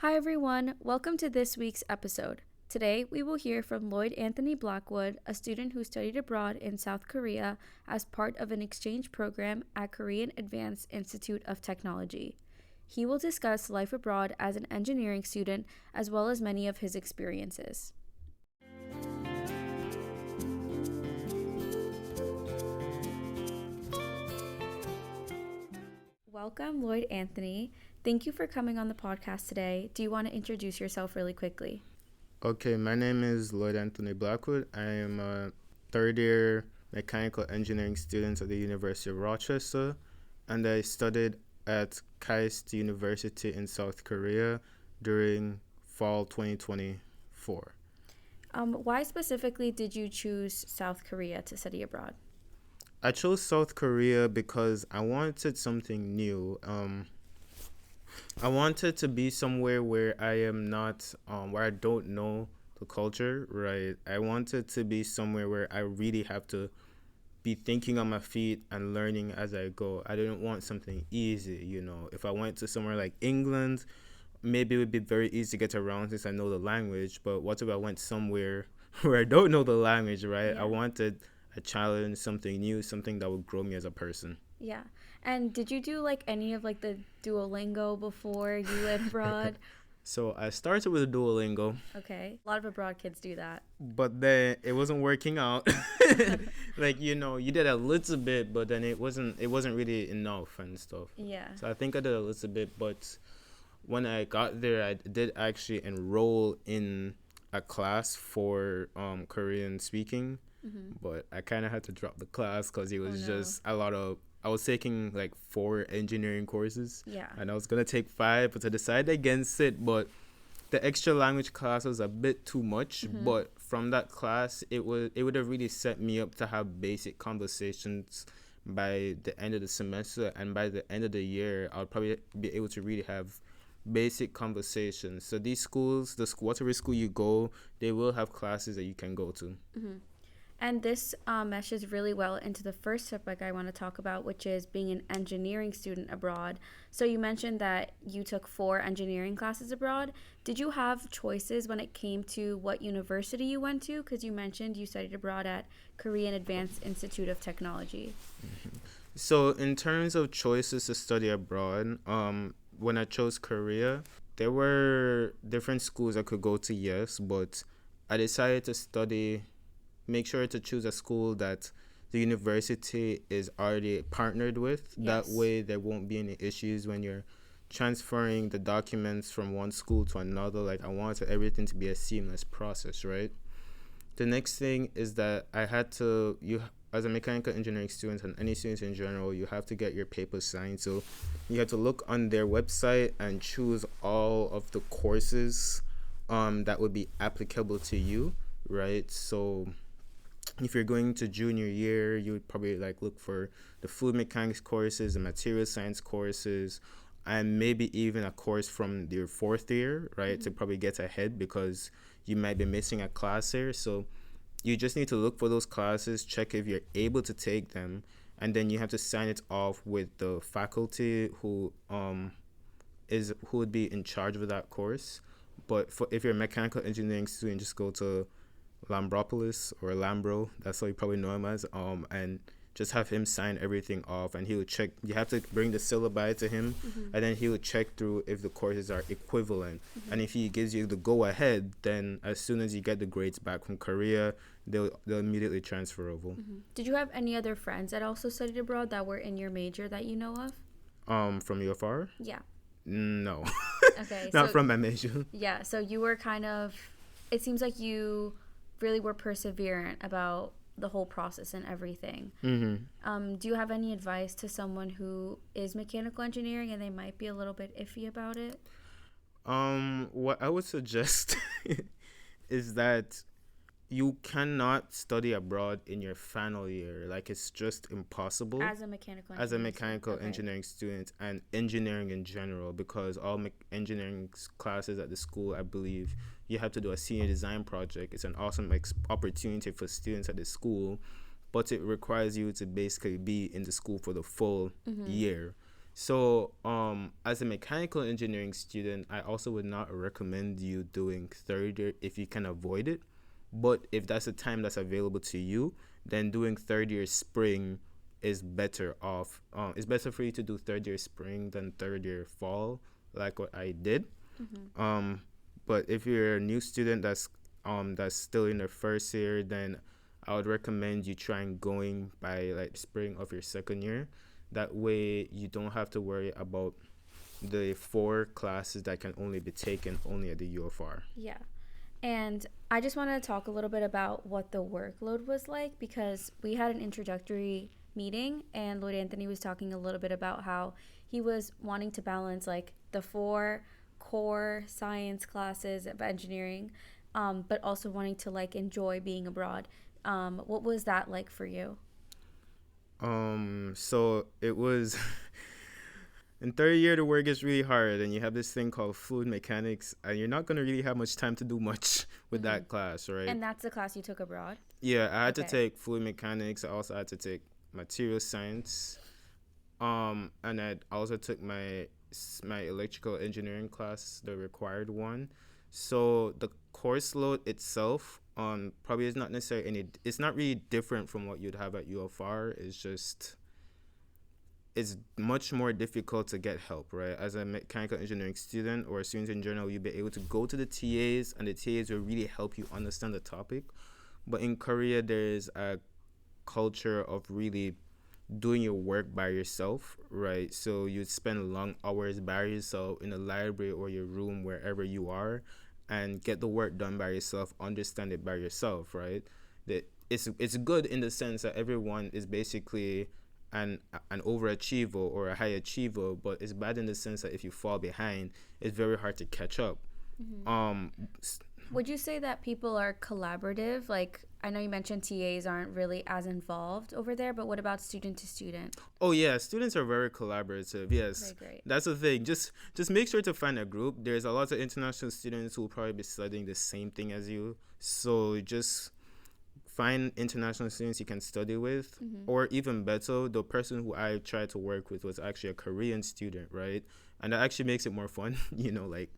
Hi everyone, welcome to this week's episode. Today we will hear from LloydAnthony Blackwood, a student who studied abroad in South Korea as part of an exchange program at Korean Advanced Institute of Technology. He will discuss life abroad as an engineering student as well as many of his experiences. Welcome, LloydAnthony. Thank you for coming on the podcast today. Do you want to introduce yourself really quickly? Okay, my name is LloydAnthony Blackwood. I am a third-year mechanical engineering student at the University of Rochester, and I studied at KAIST University in South Korea during fall 2024. Why specifically did you choose South Korea to study abroad? I chose South Korea because I wanted something new. I wanted to be somewhere where I am not, where I don't know the culture, right? I wanted to be somewhere where I really have to be thinking on my feet and learning as I go. I didn't want something easy. If I went to somewhere like England, maybe it would be very easy to get around since I know the language. But what if I went somewhere where I don't know the language, right? Yeah. I wanted a challenge, something new, something that would grow me as a person. Yeah. And did you do any of the Duolingo before you went abroad? So I started with Duolingo, Okay. A lot of abroad kids do that. but then it wasn't working out. You did a little bit, but then it wasn't really enough and stuff. Yeah. So I think I did a little bit, but when I got there, I did actually enroll in a class for Korean speaking, but I kind of had to drop the class because it was just a lot of. I was taking 4 engineering courses. Yeah. And I was gonna take 5, but I decided against it. But the extra language class was a bit too much. But from that class, it would have really set me up to have basic conversations by the end of the semester, and by the end of the year, I'll probably be able to really have basic conversations. So these schools, whatever school you go, they will have classes that you can go to. And this meshes really well into the first topic I want to talk about, which is being an engineering student abroad. So you mentioned that you took 4 engineering classes abroad. Did you have choices when it came to what university you went to? Because you mentioned you studied abroad at Korean Advanced Institute of Technology. So in terms of choices to study abroad, when I chose Korea, there were different schools I could go to, yes, but I decided to make sure to choose a school that the university is already partnered with. Yes. That way there won't be any issues when you're transferring the documents from one school to another. I wanted everything to be a seamless process, right? The next thing is that as a mechanical engineering student and any students in general, you have to get your papers signed. So you have to look on their website and choose all of the courses that would be applicable to you, right? So if you're going to junior year, you would probably look for the fluid mechanics courses, the material science courses, and maybe even a course from your 4th year, right? To probably get ahead because you might be missing a class here. So you just need to look for those classes, check if you're able to take them, and then you have to sign it off with the faculty who would be in charge of that course. But if you're a mechanical engineering student, just go to Lambropolis or Lambro, that's how you probably know him as, and just have him sign everything off, and he will check. You have to bring the syllabi to him, and then he will check through if the courses are equivalent. And if he gives you the go ahead, then as soon as you get the grades back from Korea, they'll immediately transfer over. Did you have any other friends that also studied abroad that were in your major that you know of? From UFR? Yeah. No. Okay. Not from my major. Yeah, so you were it seems like you really were perseverant about the whole process and everything. Do you have any advice to someone who is mechanical engineering and they might be a little bit iffy about it? What I would suggest is that you cannot study abroad in your final year. It's just impossible. As a mechanical engineering student and engineering in general, because all engineering classes at the school, I believe, you have to do a senior design project. It's an awesome opportunity for students at the school, but it requires you to basically be in the school for the full year. So, as a mechanical engineering student, I also would not recommend you doing third year if you can avoid it. But if that's a time that's available to you, then doing third year spring is better off. It's better for you to do third year spring than third year fall, like what I did. Mm-hmm. Um, but if you're a new student that's still in their first year, then I would recommend you trying going by like spring of your second year. That way you don't have to worry about the 4 classes that can only be taken only at the UFR. Yeah. And I just want to talk a little bit about what the workload was like, because we had an introductory meeting and LloydAnthony was talking a little bit about how he was wanting to balance like the 4 core science classes of engineering, but also wanting to like enjoy being abroad. What was that like for you? So it was in third year the work is really hard, and you have this thing called fluid mechanics, and you're not gonna really have much time to do much with Mm-hmm. that class, right? And that's the class you took abroad? Yeah, I had to Okay. take fluid mechanics. I also had to take material science. And I also took my electrical engineering class, the required one. So the course load itself, probably is not necessarily any. It's not really different from what you'd have at UFR. It's much more difficult to get help, right? As a mechanical engineering student or a student in general, you'll be able to go to the TAs, and the TAs will really help you understand the topic. But in Korea, there is a culture of really doing your work by yourself, right? So you spend long hours by yourself in the library or your room, wherever you are, and get the work done by yourself, understand it by yourself, right? It's good in the sense that everyone is basically an overachiever or a high achiever, but it's bad in the sense that if you fall behind, it's very hard to catch up. Mm-hmm. Um, Would you say that people are collaborative? Like, I know you mentioned TAs aren't really as involved over there, but what about student to student? Oh yeah, students are very collaborative. Okay, Yes, great. that's the thing. Just make sure to find a group. There's a lot of international students who will probably be studying the same thing as you. So just find international students you can study with, Mm-hmm. or even better, the person who I tried to work with was actually a Korean student, right? And that actually makes it more fun. Like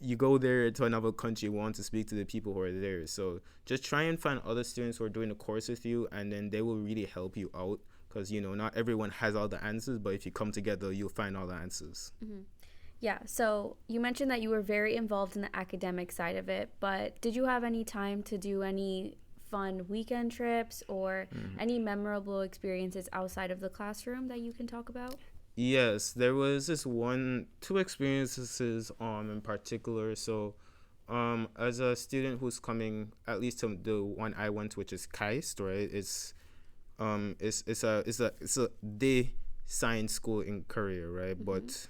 you go there to another country, you want to speak to the people who are there. So just try and find other students who are doing the course with you, and then they will really help you out. Because, not everyone has all the answers, but if you come together, you'll find all the answers. Mm-hmm. Yeah, so you mentioned that you were very involved in the academic side of it, but did you have any time to do any fun weekend trips or any memorable experiences outside of the classroom that you can talk about? Yes, there was two experiences in particular. So, as a student who's coming, at least to the one I went, which is KAIST, right? It's a day science school in Korea, right? Mm-hmm. But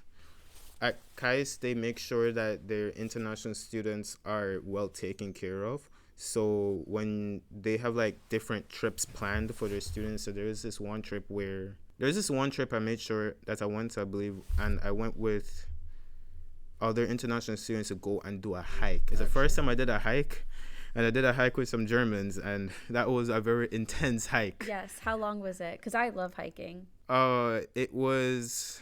at KAIST, they make sure that their international students are well taken care of. So when they have like different trips planned for their students, so there's this one trip I made sure that I went to, I believe, and I went with other international students to go and do a hike. It's the first time I did a hike, and I did a hike with some Germans, and that was a very intense hike. Yes, how long was it? Because I love hiking. It was,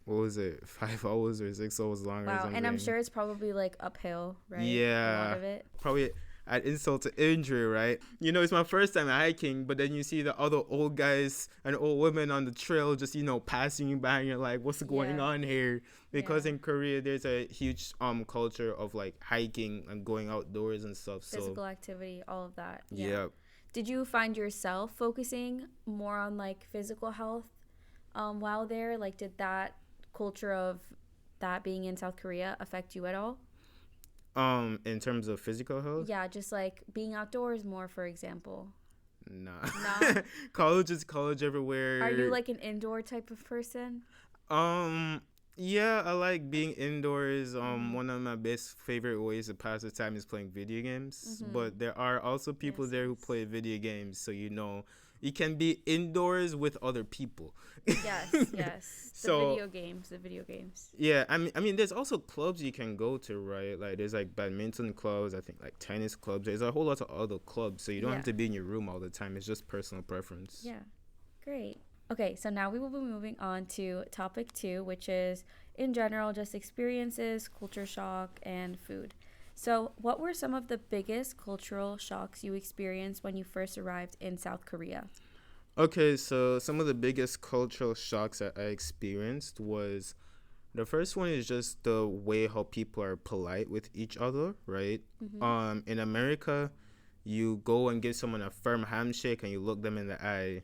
what was it, 5 hours or 6 hours long or Wow, something. and I'm sure it's probably like uphill, right? A Yeah, lot of it. probably an insult to injury, right? It's my first time hiking, but then you see the other old guys and old women on the trail just, passing you by, and you're like, what's going Yeah. on here? Because Yeah. in Korea, there's a huge culture of like hiking and going outdoors and stuff. So Physical activity, all of that. Yeah. yeah. Did you find yourself focusing more on like physical health while there? Like, did that culture of that being in South Korea affect you at all? In terms of physical health, Yeah, just like being outdoors more, for example. nah. No? College is college everywhere. Are you like an indoor type of person? Yeah, I like being indoors. Mhm. One of my best favorite ways to pass the time is playing video games. Mhm. But there are also people Yes, there who yes. play video games, so you can be indoors with other people. Yes, yes. So The video games. yeah, I mean, there's also clubs you can go to, right? Like there's like badminton clubs, I think like tennis clubs. There's a whole lot of other clubs, so you don't Yeah. have to be in your room all the time. It's just personal preference. Yeah. Great. Okay, so now we will be moving on to topic two, which is in general just experiences, culture shock, and food. So, what were some of the biggest cultural shocks you experienced when you first arrived in South Korea? Okay, so some of the biggest cultural shocks that I experienced was the first one is just the way how people are polite with each other, right? Mm-hmm. In America, you go and give someone a firm handshake and you look them in the eye.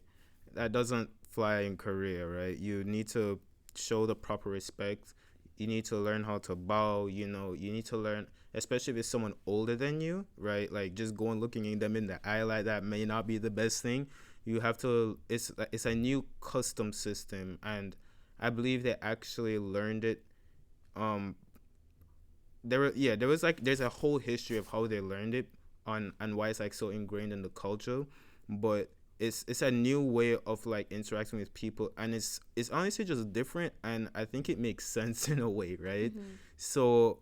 That doesn't fly in Korea, right? You need to show the proper respect. You need to learn how to bow. You need to learn, especially if it's someone older than you, right? Like just going looking them in the eye like that may not be the best thing. You have to. It's a new custom system, and I believe they actually learned it. Um, there was like there's a whole history of how they learned it on and why it's like so ingrained in the culture, but it's a new way of like interacting with people, and it's honestly just different, and I think it makes sense in a way, right? Mm-hmm. So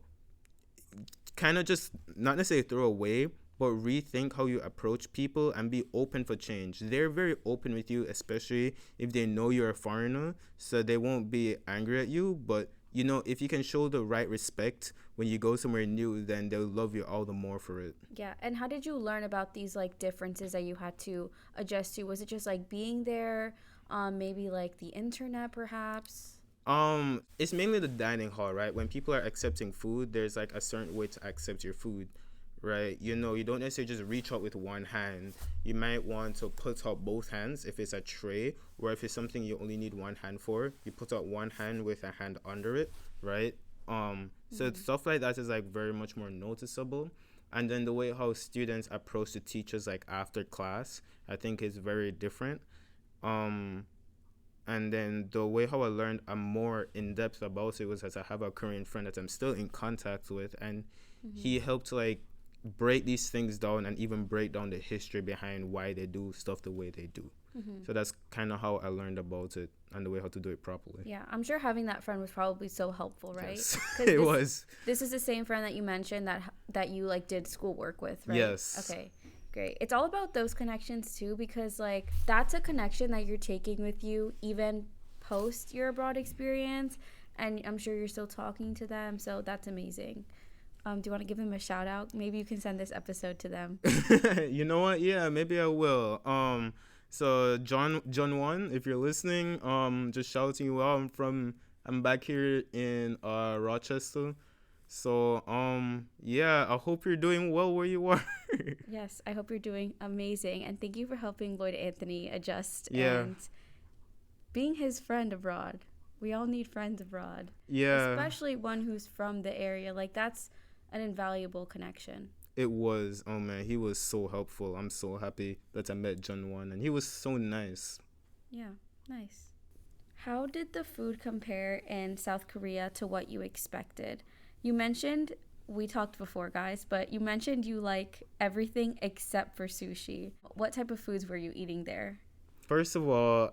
kind of just not necessarily throw away, but rethink how you approach people and be open for change. They're very open with you, especially if they know you're a foreigner, so they won't be angry at you. But if you can show the right respect when you go somewhere new, then they'll love you all the more for it. Yeah, and how did you learn about these like differences that you had to adjust to? Was it just like being there, maybe like the internet perhaps? It's mainly the dining hall, right? When people are accepting food, there's like a certain way to accept your food, right? You don't necessarily just reach out with one hand. You might want to put out both hands if it's a tray, or if it's something you only need one hand for, you put out one hand with a hand under it, right? So Mm-hmm. stuff like that is like very much more noticeable. And then the way how students approach the teachers like after class, I think is very different. Um, and then the way how I learned I'm more in depth about it was as I have a Korean friend that I'm still in contact with, and Mm-hmm. he helped like break these things down and even break down the history behind why they do stuff the way they do. Mm-hmm. So that's kind of how I learned about it and the way how to do it properly. Yeah, I'm sure having that friend was probably so helpful, right? Yes, Because it this was. this is the same friend that you mentioned that you like did schoolwork with, right? Yes, Okay, great. It's all about those connections too, because like that's a connection that you're taking with you even post your abroad experience, and I'm sure you're still talking to them. So that's amazing. Do you want to give them a shout out? Maybe you can send this episode to them. you know what? Yeah, maybe I will. So John One, if you're listening, just shouting you out. I'm back here in Rochester. So yeah, I hope you're doing well where you are. Yes, I hope you're doing amazing, and thank you for helping Lloyd Anthony adjust Yeah, and being his friend abroad. We all need friends abroad, yeah. especially one who's from the area. Like, that's an invaluable connection. It was. Oh man, he was so helpful. I'm so happy that I met John One, and he was so nice. Yeah, nice. How did the food compare in South Korea to what you expected? You mentioned, we talked before, guys, but you mentioned you like everything except for sushi. What type of foods were you eating there? First of all,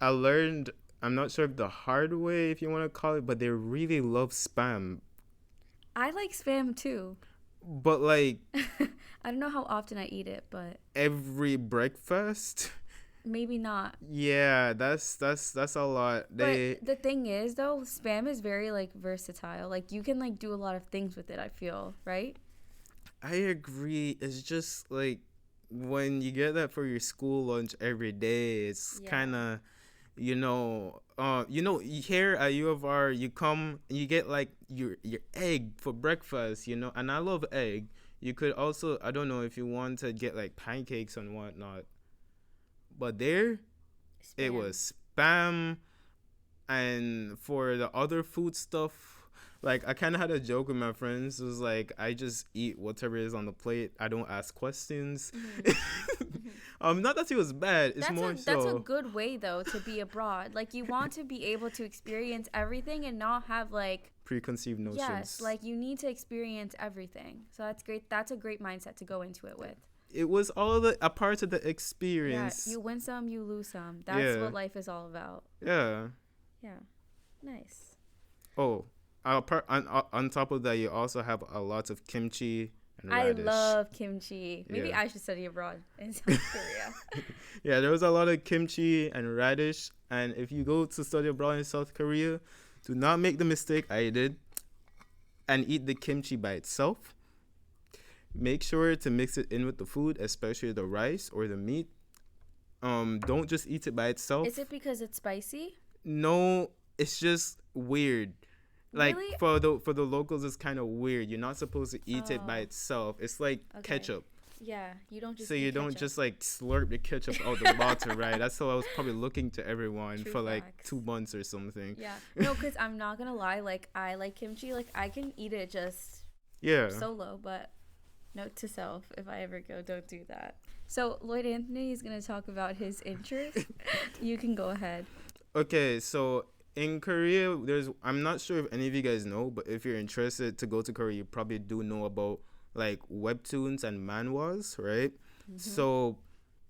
I learned. I'm not sure if the hard way, if you want to call it, but they really love spam. I like spam too. But like I don't know how often I eat it, but every breakfast. maybe not. Yeah, that's a lot. But They the thing is, though, spam is very like versatile. Like you can like do a lot of things with it. I feel right. I agree. It's just like when you get that for your school lunch every day, it's Yeah. kind of here at U of R, you come and you get like your egg for breakfast, and I love egg. You could also, I don't know if you want to get like pancakes and whatnot, but there it Spam. was spam. And for the other food stuff, like I kind of had a joke with my friends. It was like I just eat whatever is on the plate. I don't ask questions. Hmm. Hmm. Not that it was bad. It's That's more a so. good way though to be abroad. Like you want to be able to experience everything and not have like Preconceived yes, notions. like you need to experience everything. So that's great. That's a great mindset to go into it with. It was all a part of the Yeah, experience. you win some, you lose some. That's Yeah, what life is all about. yeah. Yeah. Nice. Oh, on top of that, you also have a lot of kimchi and I radish. love kimchi. Maybe Yeah. I should study abroad in South Korea. Yeah, there was a lot of kimchi and radish. And if you go to study abroad in South Korea, do not make the mistake I did and eat the kimchi by itself. Make sure to mix it in with the food, especially the rice or the meat. Don't just eat it by Is itself. it because it's spicy? No, it's just weird. Like Really? for the locals, it's kind of weird. You're not supposed to eat it by Oh, itself. It's like okay. ketchup. Yeah, you don't So just you eat don't ketchup. just like slurp the ketchup out the bottle, right? That's how I was probably looking to everyone True for like facts. 2 months or something. Yeah. No, because I'm not gonna lie, like I like kimchi. Like I can eat it just Yeah. solo, but note to self, if I ever go, don't do that. So Lloyd Anthony is gonna talk about his interest. You can go ahead. Okay, so in Korea, I'm not sure if any of you guys know, but if you're interested to go to Korea, you probably do know about like webtoons and manhwas, right? Mm-hmm. So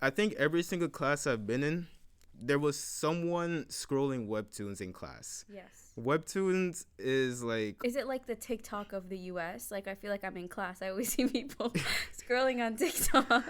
I think every single class I've been in, there was someone scrolling webtoons in class. Yes. Webtoons is like, Is it like the TikTok of the US? Like I feel like I'm in class. I always see people scrolling on TikTok.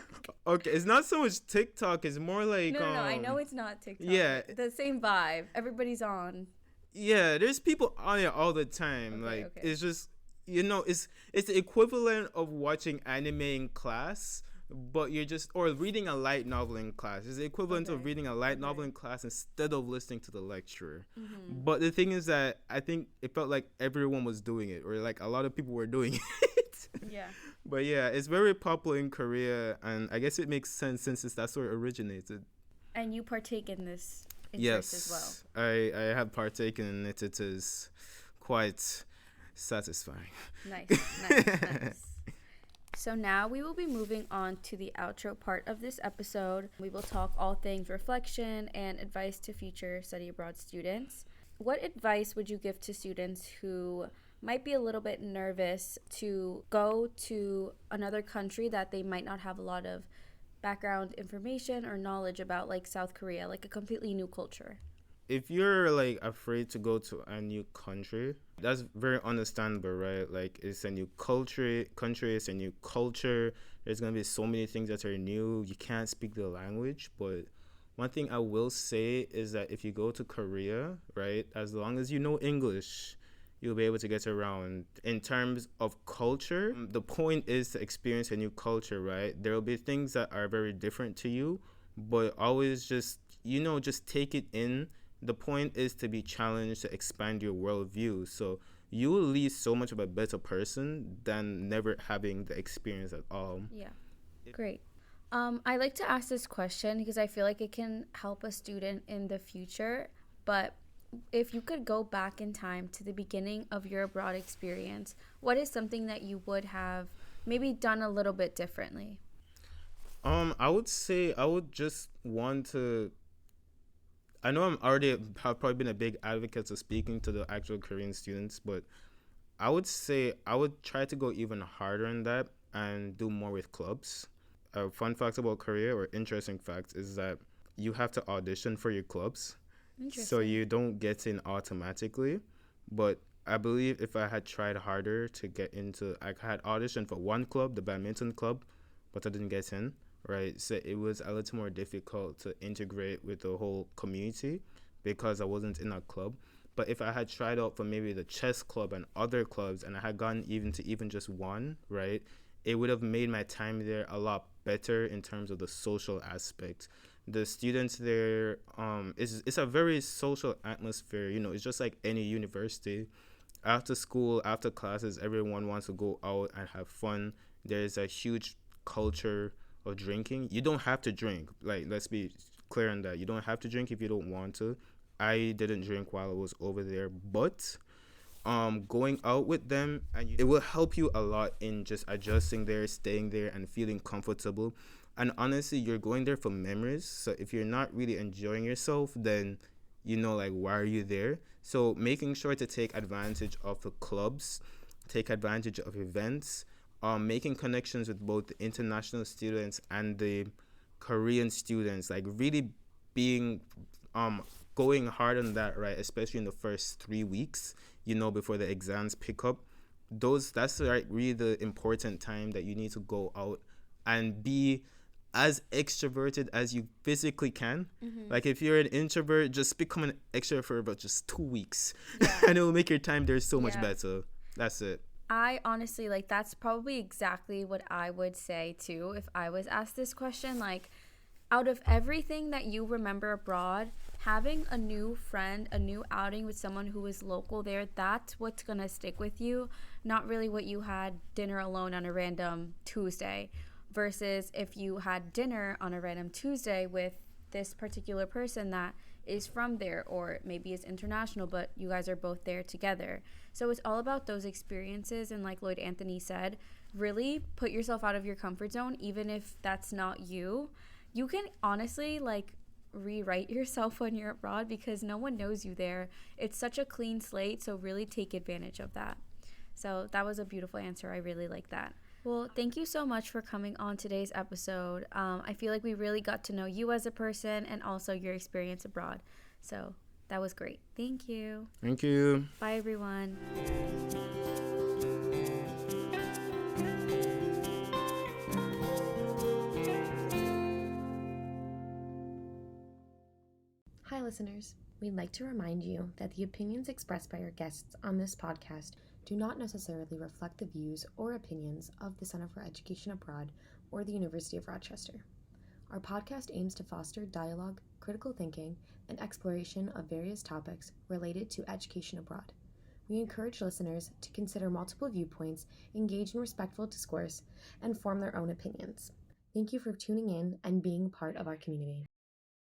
okay, it's not so much TikTok, it's more like No, no, no. I know it's not TikTok. yeah, The same vibe. Everybody's on. yeah, there's people on it all the time. Okay, Like okay. it's just it's the equivalent of watching anime in class, but you're just or reading a light novel in class. It's the equivalent of Okay. reading a light novel Okay. in class instead of listening to the lecturer. Mm-hmm. But the thing is that I think it felt like everyone was doing it, or like a lot of people were doing it. Yeah. But yeah, it's very popular in Korea, and I guess it makes sense since that's where it originated. And you partake in this interest as well. Yes, I have partaken in it. It is quite satisfying. Nice, nice, nice. So now we will be moving on to the outro part of this episode. We will talk all things reflection and advice to future study abroad students. What advice would you give to students who might be a little bit nervous to go to another country that they might not have a lot of background information or knowledge about, like South Korea, like a completely new culture? If you're like afraid to go to a new country, that's very understandable, right? Like it's a new country, it's a new culture. There's gonna be so many things that are new. You can't speak the language, but one thing I will say is that if you go to Korea, right, as long as you know English, you'll be able to get around. In terms of culture, the point is to experience a new culture, right? There will be things that are very different to you, but always just take it in. The point is to be challenged, to expand your worldview. So you will leave so much of a better person than never having the experience at all. Yeah. Great. I like to ask this question because I feel like it can help a student in the future. But if you could go back in time to the beginning of your abroad experience, what is something that you would have maybe done a little bit differently? I would say I would just want to. I know have probably been a big advocate of speaking to the actual Korean students, but I would say I would try to go even harder in that and do more with clubs. A fun fact about Korea or interesting fact is that you have to audition for your clubs, so Interesting. you don't get in automatically. But I believe if I had tried harder to get into, I had auditioned for one club, the badminton club, but I didn't get in. Right, so it was a little more difficult to integrate with the whole community because I wasn't in a club. But if I had tried out for maybe the chess club and other clubs, and I had gotten even to even just one, right, it would have made my time there a lot better in terms of the social aspect. The students there, it's a very social atmosphere. It's just like any university. After school, after classes, everyone wants to go out and have fun. There's a huge culture of drinking. You don't have to drink. Like, let's be clear on that. You don't have to drink if you don't want to. I didn't drink while I was over there, but going out with them, and it will help you a lot in just adjusting there, staying there, and feeling comfortable. And honestly, you're going there for memories. So if you're not really enjoying yourself, then like, why are you there? So making sure to take advantage of the clubs, take advantage of events, making connections with both the international students and the Korean students, like really being going hard on that, right? Especially in the first 3 weeks, before the exams pick up. that's like really the important time that you need to go out and be as extroverted as you physically can. Like if you're an introvert, just become an extrovert for about just 2 weeks, and it will make your time there so much better. That's it. I honestly, like, that's probably exactly what I would say too if I was asked this question. Like, out of everything that you remember abroad, having a new friend, a new outing with someone who is local there, that's what's gonna stick with you, not really what you had dinner alone on a random Tuesday, versus if you had dinner on a random Tuesday with this particular person that is from there, or maybe is international, but you guys are both there together. So it's all about those experiences, and like LloydAnthony said, really put yourself out of your comfort zone. Even if that's not you, you can honestly like rewrite yourself when you're abroad, because no one knows you there. It's such a clean slate, so really take advantage of that. So that was a beautiful answer. I really like that. Well, thank you so much for coming on today's episode. I feel like we really got to know you as a person and also your experience abroad. So that was great. Thank you. Thank you. Bye, everyone. Hi, listeners. We'd like to remind you that the opinions expressed by our guests on this podcast do not necessarily reflect the views or opinions of the Center for Education Abroad or the University of Rochester. Our podcast aims to foster dialogue, critical thinking, and exploration of various topics related to education abroad. We encourage listeners to consider multiple viewpoints, engage in respectful discourse, and form their own opinions. Thank you for tuning in and being part of our community.